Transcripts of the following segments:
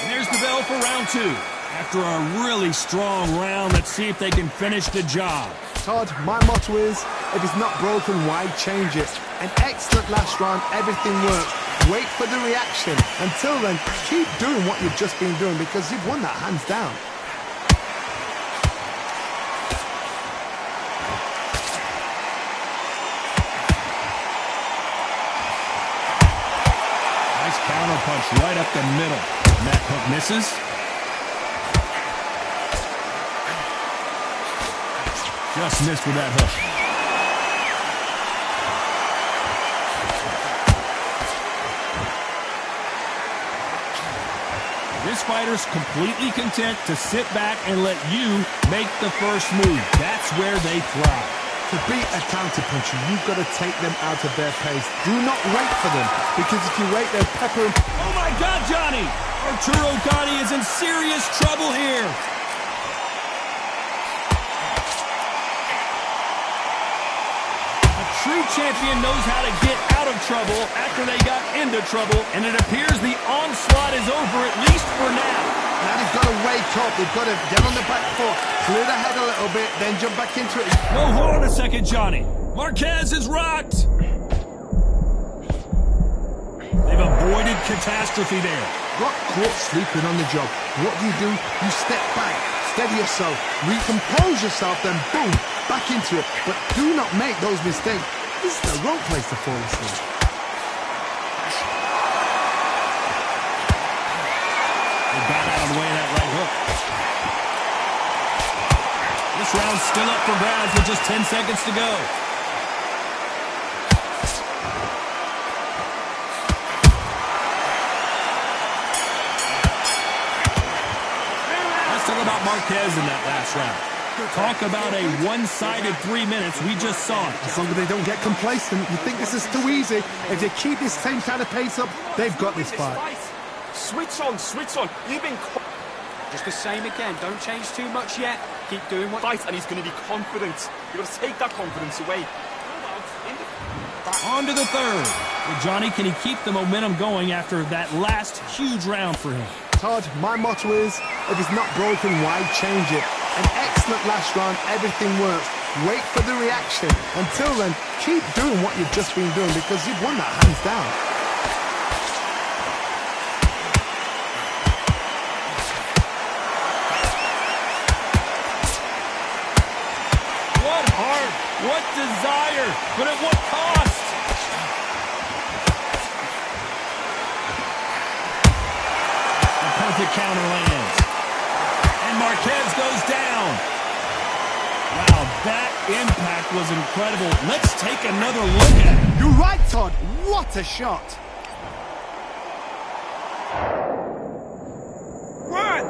And there's the bell for round 2. After a really strong round, let's see if they can finish the job. Todd, my motto is, if it's not broken, why change it? An excellent last round, everything works. Wait for the reaction. Until then, keep doing what you've just been doing because you've won that hands down. Nice counter punch right up the middle. And that hook misses. Just missed with that hook. This fighter's completely content to sit back and let you make the first move. That's where they thrive. To beat a counterpuncher, you've got to take them out of their pace. Do not wait for them, because if you wait, they'll pepper them. Oh my God, Johnny! Arturo Gatti is in serious trouble here. True champion knows how to get out of trouble after they got into trouble, and it appears the onslaught is over, at least for now. Now they've got to wake up. They've got to get on the back foot, clear the head a little bit, then jump back into it. No, hold on a second, Johnny. Marquez is rocked. They've avoided catastrophe there. Got caught sleeping on the job. What do? You step back, steady yourself, recompose yourself, then boom, back into it. But do not make those mistakes. This is the wrong place to fall asleep. They got out of the way of that right hook. This round's still up for grabs with just 10 seconds to go. Let's talk about Marquez in that last round. Talk about a one-sided 3 minutes. We just saw it. As long as they don't get complacent, you think this is too easy. If they keep this same kind of pace up, they've got this fight. Switch on, switch on. You've been... Just the same again. Don't change too much yet. Keep doing what... Fight, and he's going to be confident. You've got to take that confidence away. On to the third. Well, Johnny, can he keep the momentum going after that last huge round for him? Todd, my motto is, if it's not broken, why change it? An excellent last round, everything works. Wait for the reaction. Until then, keep doing what you've just been doing because you've won that hands down. What heart, what desire, but at what cost? The perfect counter lands. And Marquez goes down. Wow, that impact was incredible. Let's take another look at it. You're right, Todd. What a shot. 1,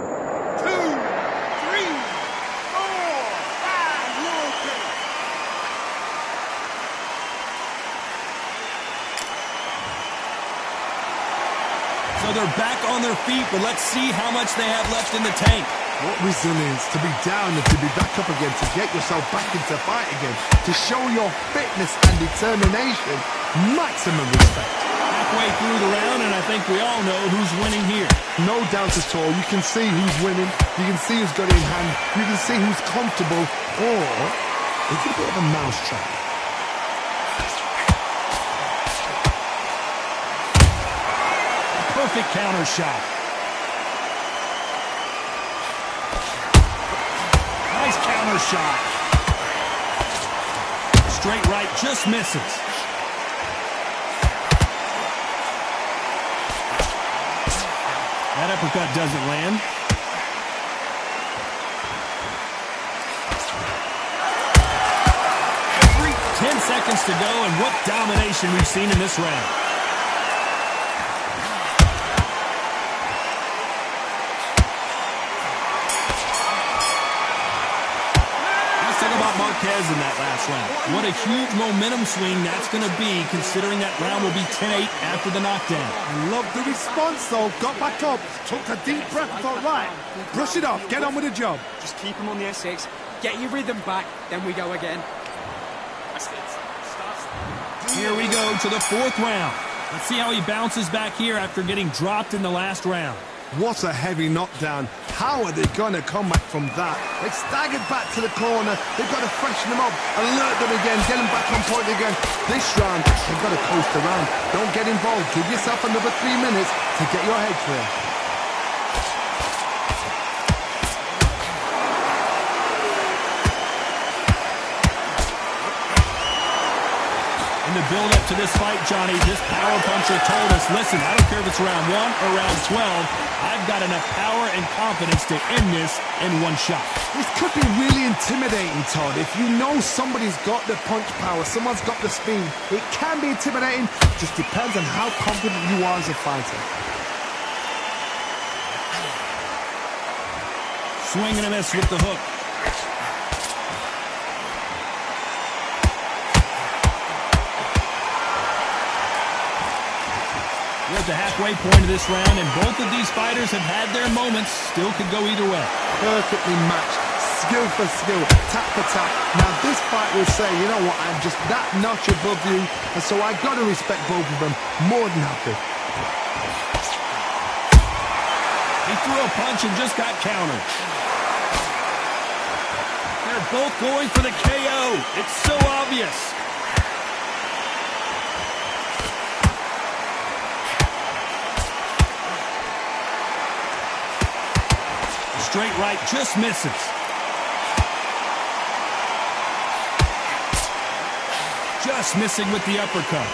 2, 3, 4, 5, you're okay. So they're back on their feet, but let's see how much they have left in the tank. What resilience to be down and to be back up again, to get yourself back into fight again, to show your fitness and determination. Maximum respect. Halfway through the round, and I think we all know who's winning here. No doubt at all. You can see who's winning. You can see who's got it in hand. You can see who's comfortable. Or it's a bit of a mousetrap. Perfect counter shot. Nice counter shot. Straight right, just misses. That uppercut doesn't land. Every 10 seconds to go, and what domination we've seen in this round. Marquez in that last round. What a huge momentum swing that's going to be, considering that round will be 10-8 after the knockdown. I love the response, though. Got back up, took a deep breath, thought, right, brush it off, get on with the job. Just keep him on the S6, get your rhythm back, then we go again. Here we go to the fourth round. Let's see how he bounces back here after getting dropped in the last round. What a heavy knockdown. How are they going to come back from that? They staggered back to the corner. They've got to freshen them up, alert them again, get them back on point again. This round, they've got to coast around. Don't get involved. Give yourself another 3 minutes to get your head clear. In the build-up to this fight, Johnny, this power puncher told us, listen, I don't care if it's round 1 or round 12, I've got enough power and confidence to end this in one shot. This could be really intimidating, Todd. If you know somebody's got the punch power, someone's got the speed, it can be intimidating. Just depends on how confident you are as a fighter. Swing and a miss with the hook. We're at the halfway point of this round, and both of these fighters have had their moments. Still could go either way. Perfectly matched, skill for skill, tap for tap. Now this fight will say, you know what, I'm just that notch above you, and so I got to respect both of them more than happy. He threw a punch and just got countered. They're both going for the KO. It's so obvious. Straight right just misses. Just missing with the uppercut.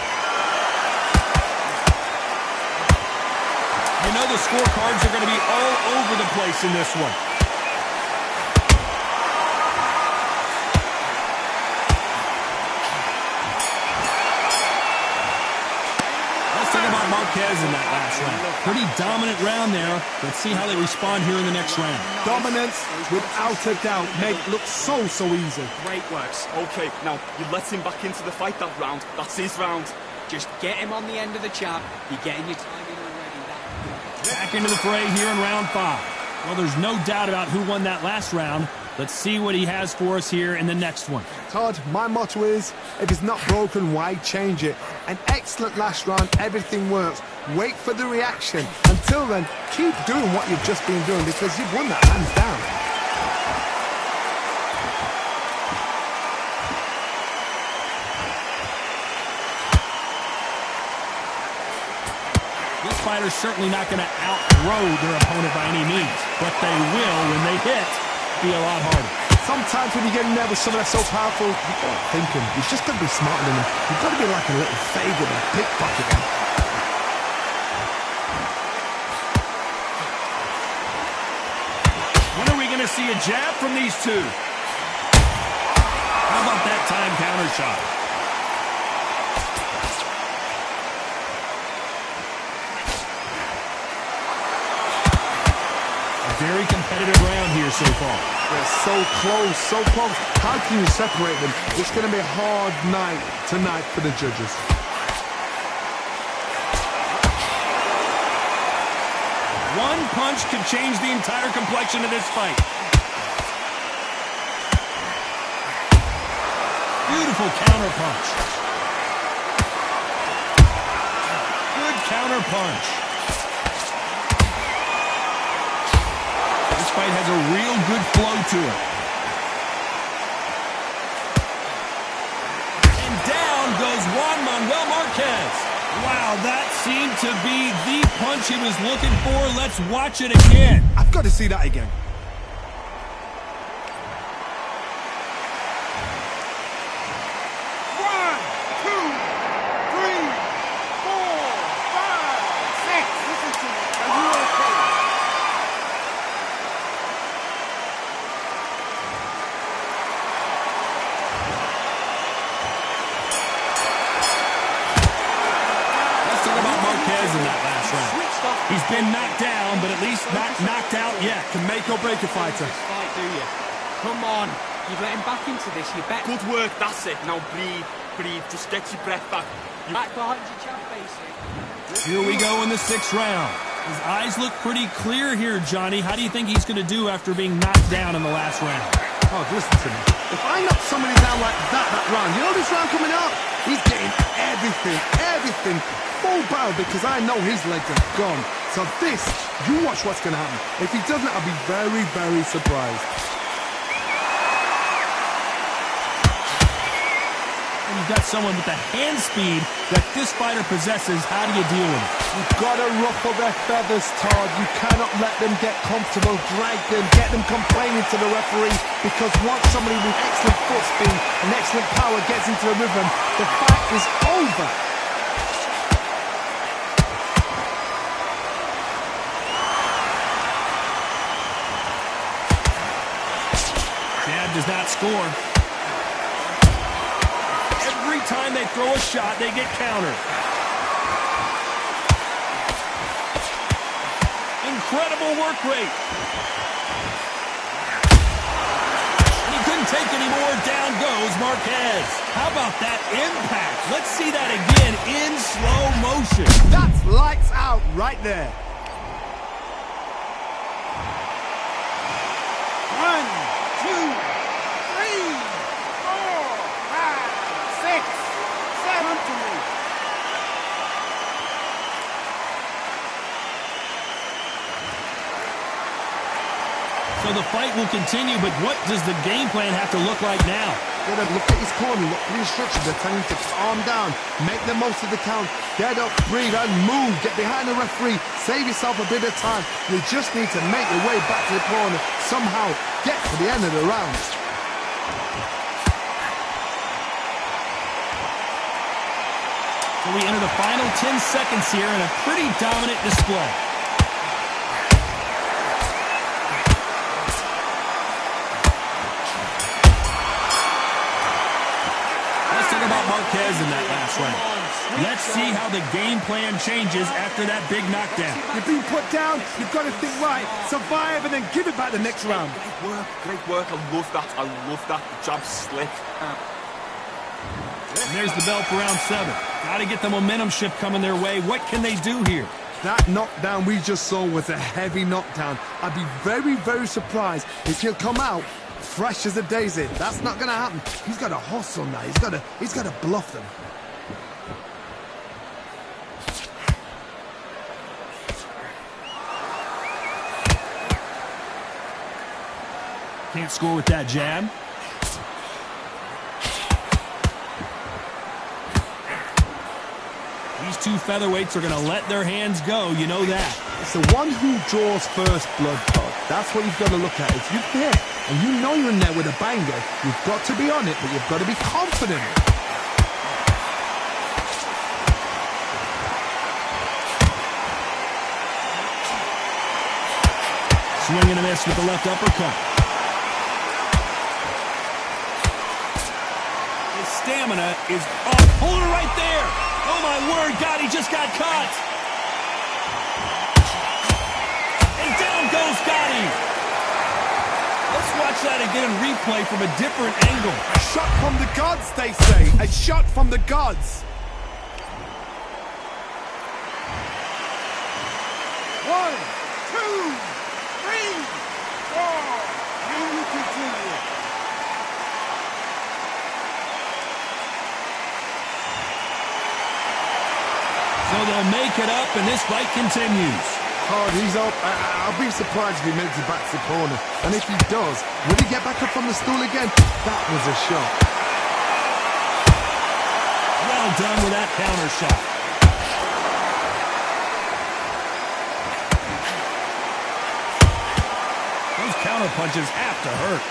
You know the scorecards are going to be all over the place in this one. Marquez in that last round. Pretty dominant round there. Let's see how they respond here in the next round. Dominance, without a doubt, made it look so easy. Great works. Okay, now you let him back into the fight that round. That's his round. Just get him on the end of the jab. You're getting your time in already. Back into the fray here in round 5. Well, there's no doubt about who won that last round. Let's see what he has for us here in the next one. Todd, my motto is, if it's not broken, why change it? An excellent last round, everything works. Wait for the reaction. Until then, keep doing what you've just been doing because you've won that hands down. This fighter's certainly not going to outthrow their opponent by any means, but they will, when they hit, be a lot harder. Sometimes when you get in there with someone that's so powerful, you've got to think him. You've just got to be smarter than him. You've got to be like a little favourite and pickpocket him. When are we going to see a jab from these two? How about that time counter shot? Very competitive round here so far. They're so close, so close. How can you separate them? It's going to be a hard night tonight for the judges. One punch could change the entire complexion of this fight. Beautiful counter punch. Good counter punch. This fight has a real good flow to it. And down goes Juan Manuel Marquez. Wow, that seemed to be the punch he was looking for. Let's watch it again. I've got to see that again. He's been knocked down, but at least not knocked out yet. Can make or break a fighter. Fight, do you? Come on. You've let him back into this. You bet. Good work. That's it. Now breathe. Breathe. Just get your breath back. Back behind your jab, basic. Here we go in the 6th round. His eyes look pretty clear here, Johnny. How do you think he's going to do after being knocked down in the last round? Oh, listen to me. If I knock somebody down like that round, you know this round coming up? He's getting everything, full barrel because I know his legs are gone. So this, you watch what's going to happen. If he doesn't, I'll be very, very surprised. And you've got someone with the hand speed that this fighter possesses. How do you deal with it? You've got to ruffle their feathers, Todd. You cannot let them get comfortable, drag them, get them complaining to the referee, because once somebody with excellent foot speed and excellent power gets into a rhythm, the fight is over. Jab does not score. Every time they throw a shot, they get countered. Incredible work rate. And he couldn't take any more. Down goes Marquez. How about that impact? Let's see that again in slow motion. That's lights out right there. 1, 2, 3, 4, 5, 6, 7 to me. So the fight will continue, but what does the game plan have to look like now? Gotta look at his corner, look at the instructions. They're telling him to calm down, make the most of the count, get up, breathe, and move. Get behind the referee, save yourself a bit of time. You just need to make your way back to the corner, somehow get to the end of the round. So we enter the final 10 seconds here in a pretty dominant display. Let's talk about Marquez in that last round. Let's see how the game plan changes after that big knockdown. You've been put down, you've got to think right, survive, and then give it back the next round. Great work. I love that. I love that. The jab slick. And there's the bell for round 7. Got to get the momentum shift coming their way. What can they do here? That knockdown we just saw was a heavy knockdown. I'd be very, very surprised if he'll come out fresh as a daisy. That's not going to happen. He's got to hustle now. He's got to bluff them. Can't score with that jab. These two featherweights are going to let their hands go. You know that. It's the one who draws first blood, Todd. That's what you've got to look at. If you're there and you know you're in there with a banger, you've got to be on it, but you've got to be confident. Swing and a miss with the left uppercut. His stamina is up. Hold it right there. Oh, my word, God, he just got caught. And down goes Gotti. Let's watch that again in replay from a different angle. A shot from the gods, they say. A shot from the gods. 1, 2, 3, 4. And we continue. So they'll make it up, and this fight continues. Todd, he's up. I'll be surprised if he makes it back to the corner. And if he does, will he get back up from the stool again? That was a shot. Well done with that counter shot. Those counter punches have to hurt.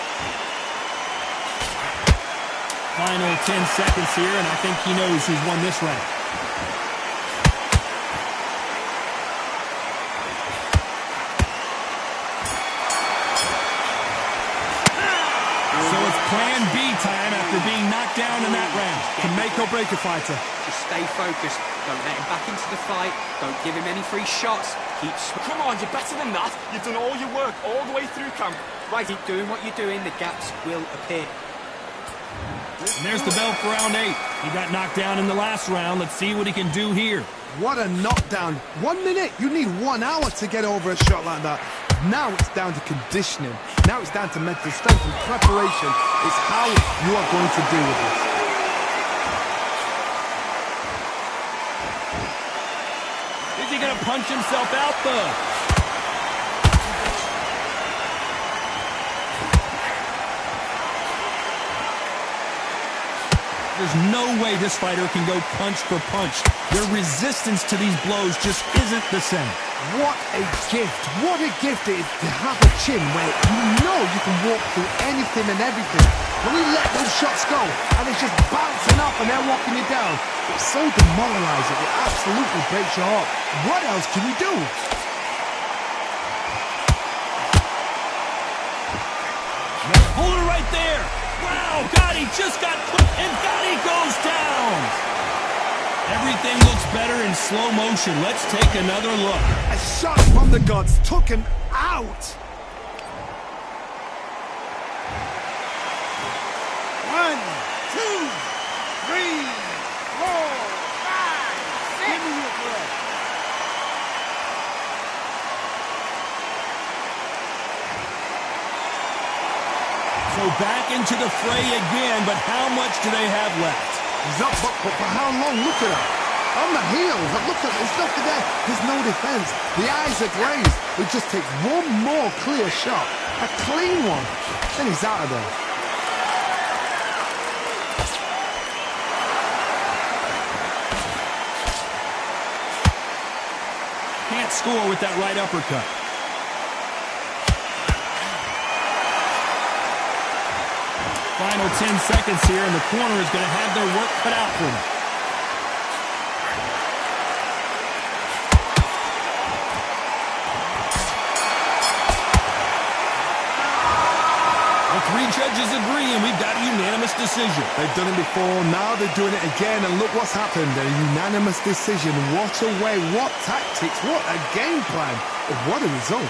Final 10 seconds here, and I think he knows who's won this round. So it's plan B time after being knocked down in that round. To make or break a fighter. Just stay focused. Don't let him back into the fight. Don't give him any free shots. Keep Come on, you're better than that. You've done all your work all the way through camp. right. Keep doing what you're doing. The gaps will appear. And there's the bell for round 8. He got knocked down in the last round. Let's see what he can do here. What a knockdown. 1 minute. You need 1 hour to get over a shot like that. Now it's down to conditioning. Now it's down to mental strength and preparation. It's how you are going to deal with this. Is he going to punch himself out, though. There's no way this fighter can go punch for punch. Their resistance to these blows just isn't the same. What a gift. What a gift it is to have a chin where you know you can walk through anything and everything. When you let those shots go and it's just bouncing off and they're walking you down, it's so demoralizing. It absolutely breaks your heart. What else can you do? Hold it right there. Wow, Gotti just got put, and Gotti goes down. Everything looks better in slow motion. Let's take another look. A shot from the gods took him out. 1, 2, 3, 4, 5, 6. Give me your breath. So back into the fray again, but how much do they have left? He's up, but for how long? Look at him. On the heels. Look at there's nothing there. There's no defense. The eyes are glazed. It just takes one more clear shot. A clean one. Then he's out of there. Can't score with that right uppercut. Final 10 seconds here, and the corner is going to have their work cut out for them. The three judges agree, and we've got a unanimous decision. They've done it before, now they're doing it again, and look what's happened. A unanimous decision. What a way, what tactics, what a game plan. What a result.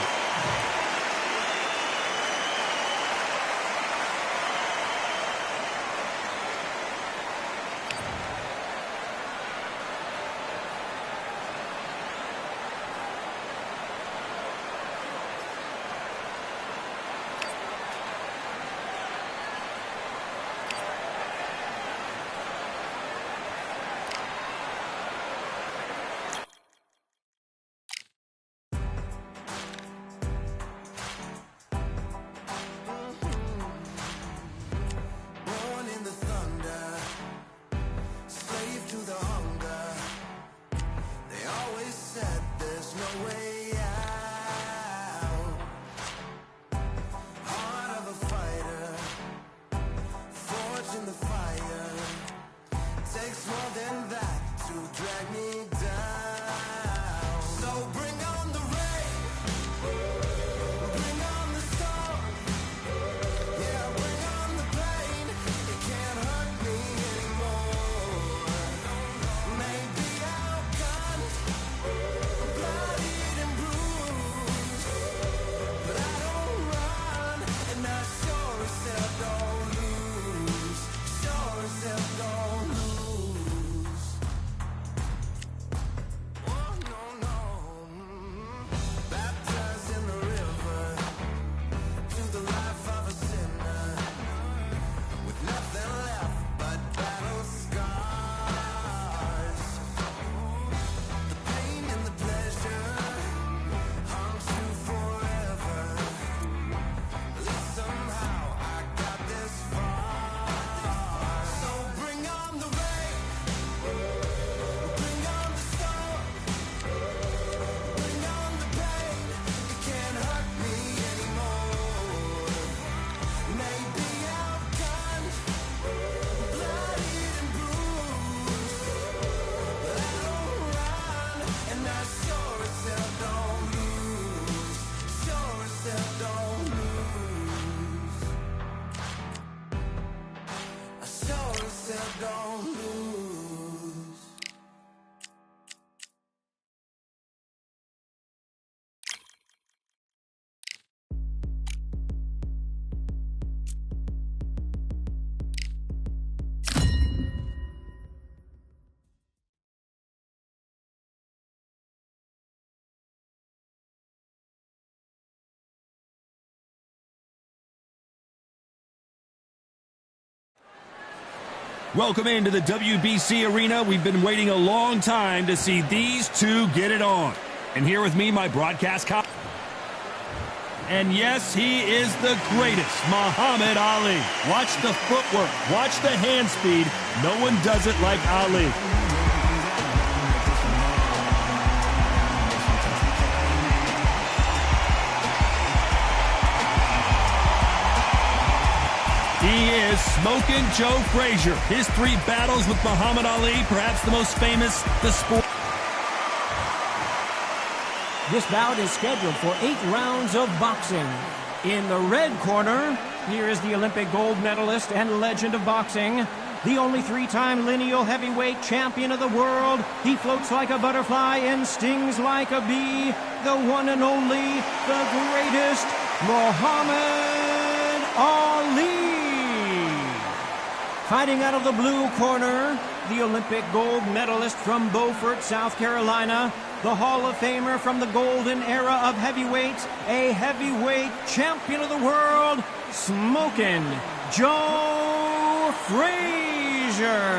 Welcome into the WBC arena. We've been waiting a long time to see these two get it on. And here with me, my broadcast and yes, he is the greatest, Muhammad Ali. Watch the footwork. Watch the hand speed. No one does it like Ali. He is Smokin' Joe Frazier. His 3 battles with Muhammad Ali, perhaps the most famous, the sport. This bout is scheduled for 8 rounds of boxing. In the red corner, here is the Olympic gold medalist and legend of boxing, the only 3-time lineal heavyweight champion of the world. He floats like a butterfly and stings like a bee. The one and only, the greatest, Muhammad Ali. Fighting out of the blue corner, the Olympic gold medalist from Beaufort, South Carolina, the Hall of Famer from the golden era of heavyweights, a heavyweight champion of the world, Smokin' Joe Frazier.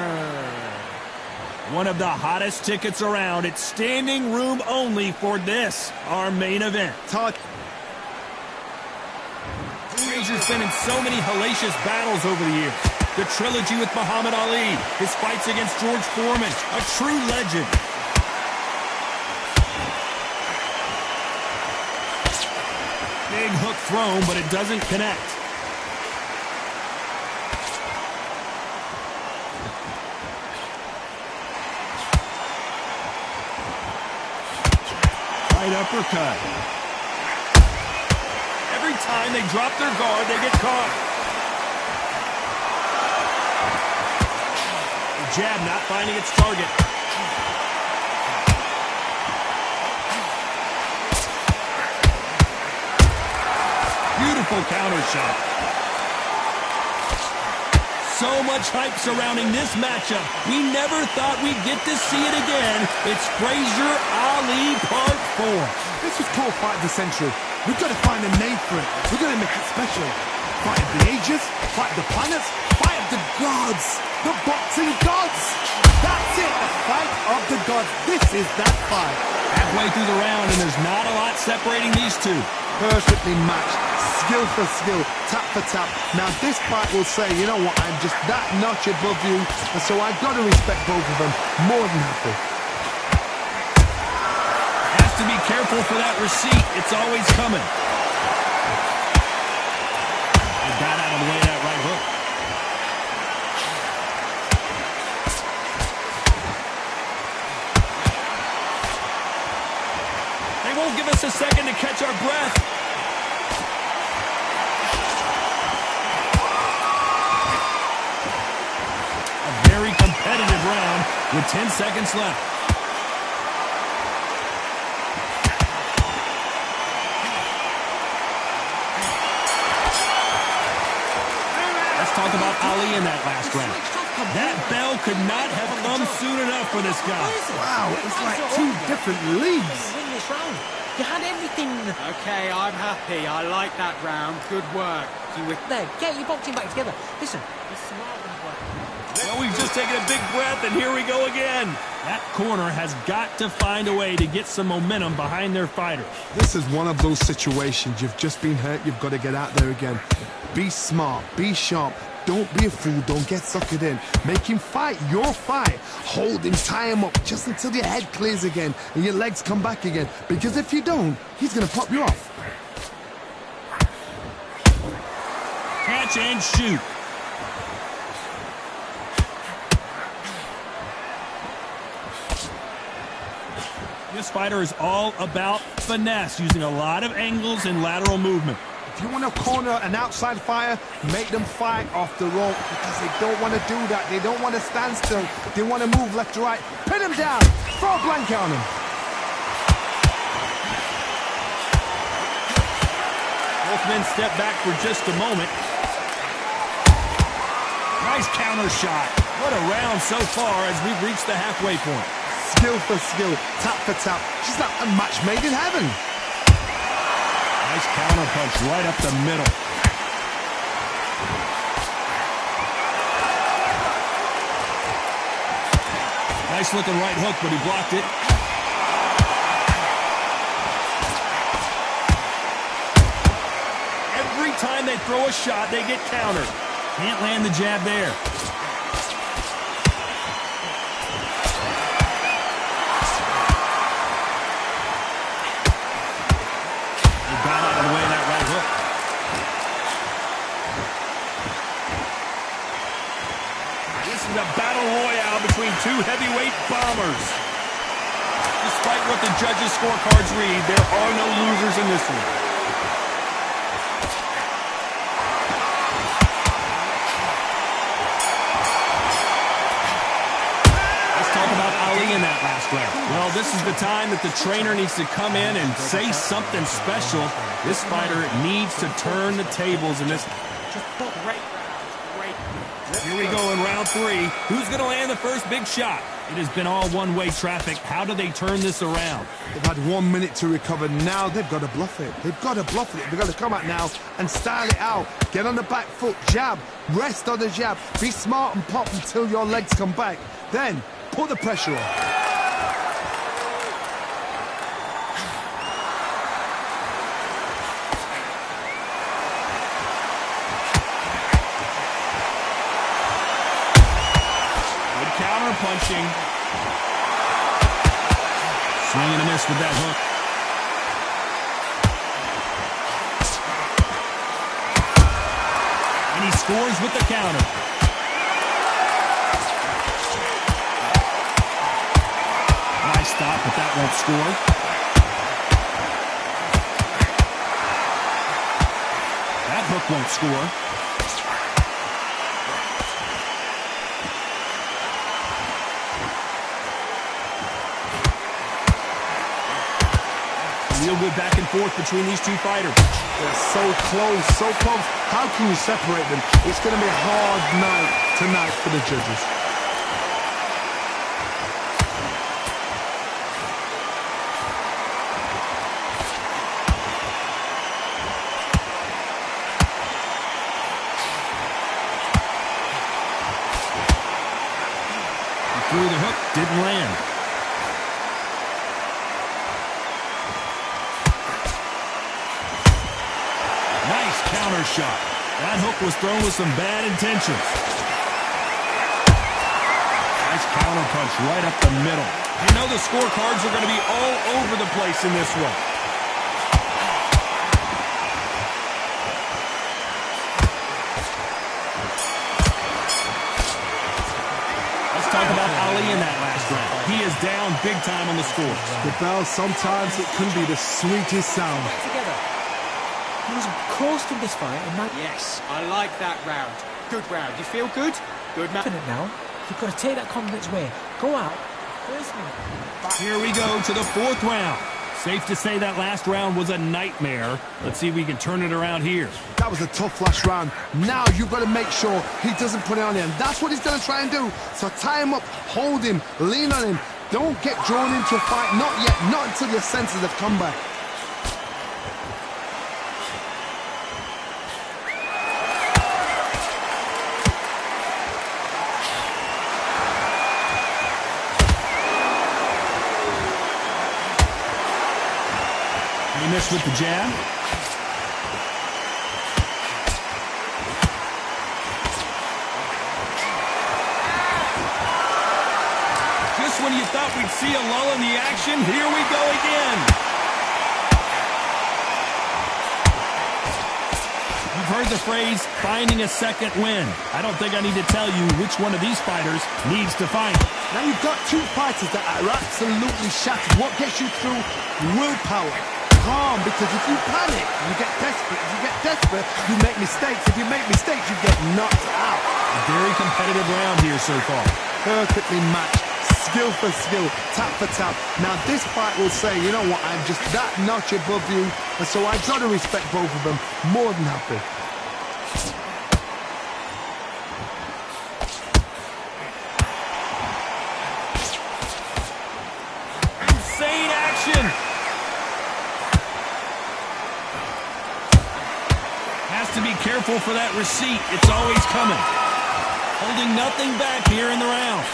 One of the hottest tickets around. It's standing room only for this, our main event. Frazier's been in so many hellacious battles over the years. The trilogy with Muhammad Ali, his fights against George Foreman, a true legend. Big hook thrown, but it doesn't connect. Right uppercut. Every time they drop their guard, they get caught. The jab not finding its target. Beautiful counter shot. So much hype surrounding this matchup. We never thought we'd get to see it again. It's Frazier Ali Part 4. This was called Fight of the Century. We've got to find a name for it. We've got to make it special. Fight of the ages, fight of the planets, fight of the gods. The boxing gods. That's it, the fight of the gods. This is that fight. Halfway through the round, and there's not a lot separating these two. Perfectly matched, skill for skill, tap for tap. Now this fight will say, you know what, I'm just that notch above you, and so I've got to respect both of them more than happy. Has to be careful for that receipt. It's always coming. They got out of the way of that right hook. They won't give us a second to catch our breath. A very competitive round with 10 seconds left. Let's talk about Ali in that last round. That bell could not have come soon enough for this guy. Wow, it's like 2 different leagues. You had everything. Okay, I'm happy. I like that round. Good work. You were there. Get your boxing back together. Listen. Well, we've just taken a big breath, and here we go again. That corner has got to find a way to get some momentum behind their fighters. This is one of those situations. You've just been hurt. You've got to get out there again. Be smart. Be sharp. Don't be a fool. Don't get suckered in. Make him fight your fight. Hold him, tie him up just until your head clears again and your legs come back again. Because if you don't, he's going to pop you off. Catch and shoot. This fighter is all about finesse, using a lot of angles and lateral movement. If you want to corner an outside fighter, make them fight off the rope because they don't want to do that. They don't want to stand still. They want to move left to right. Pin him down. Throw a blanket on him. Both men step back for just a moment. Nice counter shot. What a round so far as we've reached the halfway point. Skill for skill, tap for tap. She's like a match made in heaven. Nice counter punch right up the middle. Nice looking right hook, but he blocked it. Every time they throw a shot, they get countered. Can't land the jab there. He got out of the way of that right hook. This is a battle royale between two heavyweight bombers. Despite what the judges' scorecards read, there are no losers in this one. In that last round. Well, this is the time that the trainer needs to come in and say something special. This fighter needs to turn the tables in this. Here we go in round 3. Who's going to land the first big shot? It has been all one-way traffic. How do they turn this around? They've had 1 minute to recover. Now they've got to bluff it. They've got to bluff it. They've got to come out now and style it out. Get on the back foot, jab, rest on the jab. Be smart and pop until your legs come back. Then put the pressure on. Good counter punching. Swing and a miss with that hook. And he scores with the counter. Stop, but that won't score. That hook won't score. Real good back and forth between these two fighters. They're so close, so close. How can you separate them? It's going to be a hard night tonight for the judges. Through the hook, didn't land. Nice counter shot. That hook was thrown with some bad intentions. Nice counter punch right up the middle. You know the scorecards are going to be all over the place in this one. Talk about Ali in that last round. He is down big time on the scores. The bell, sometimes it can be the sweetest sound. Together. He was close to this fight and now. Yes, I like that round. Good round. You feel good? Good man. Now, you've got to take that confidence away. Go out. Here we go to the 4th round. Safe to say that last round was a nightmare. Let's see if we can turn it around here. That was a tough last round. Now you've got to make sure he doesn't put it on him. That's what he's going to try and do. So tie him up, hold him, lean on him. Don't get drawn into a fight. Not yet. Not until your senses have come back. He missed with the jab. Just when you thought we'd see a lull in the action, here we go again. You've heard the phrase, finding a second win. I don't think I need to tell you which one of these fighters needs to find it. Now you've got two fighters that are absolutely shattered. What gets you through? Willpower. Calm, because if you panic, you get desperate. If you get desperate, you make mistakes. If you make mistakes, you get knocked out. A very competitive round here so far. Perfectly matched. Skill for skill, tap for tap. Now this fight will say, you know what, I'm just that notch above you, and so I've got to respect both of them. More than happy. Insane action! Has to be careful for that receipt. It's always coming. Holding nothing back here in the round.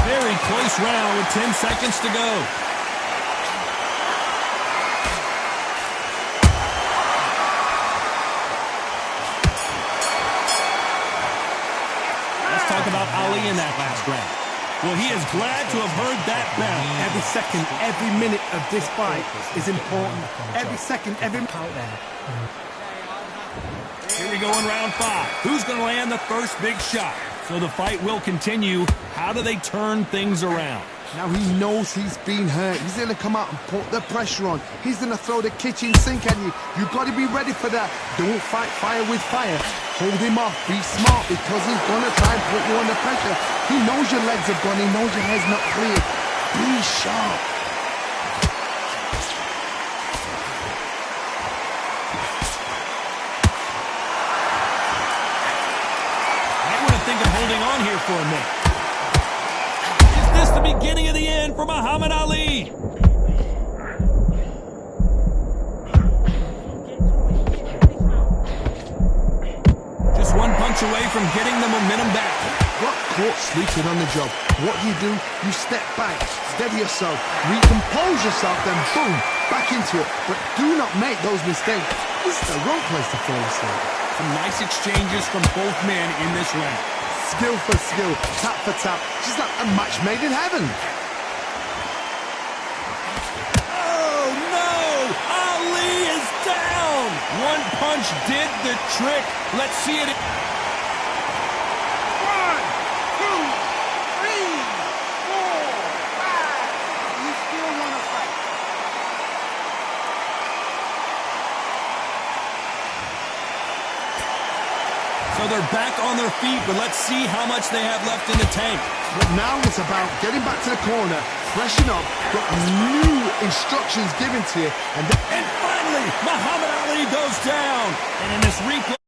Very close round with 10 seconds to go. Let's talk about Ali in that last round. Well, he is glad to have heard that bell. Every second, every minute of this fight is important. Every second, every... Out there. Here we go in round 5. Who's going to land the first big shot? So the fight will continue. How do they turn things around? Now he knows he's been hurt. He's going to come out and put the pressure on. He's going to throw the kitchen sink at you. You've got to be ready for that. Don't fight fire with fire. Hold him off. Be smart because he's going to try and put you under pressure. He knows your legs are gone. He knows your head's not clear. Be sharp. I want to think of holding on here for a minute. Is this the beginning of the end for Muhammad Ali? Just one punch away from getting the momentum back. Got caught sleeping on the job. What do? You step back, steady yourself, recompose yourself, then boom, back into it. But do not make those mistakes. This is the wrong place to fall asleep. Some nice exchanges from both men in this round. Skill for skill, tap for tap. Just like a match made in heaven. Oh, no! Ali is down! One punch did the trick. Let's see it. 1, 2, 3, 4, 5. You still want to fight? So they're back on their feet, but let's see how much they have left in the tank. But now it's about getting back to the corner, freshen up, got new instructions given to you, and And finally, Muhammad Ali goes down. And in this replay...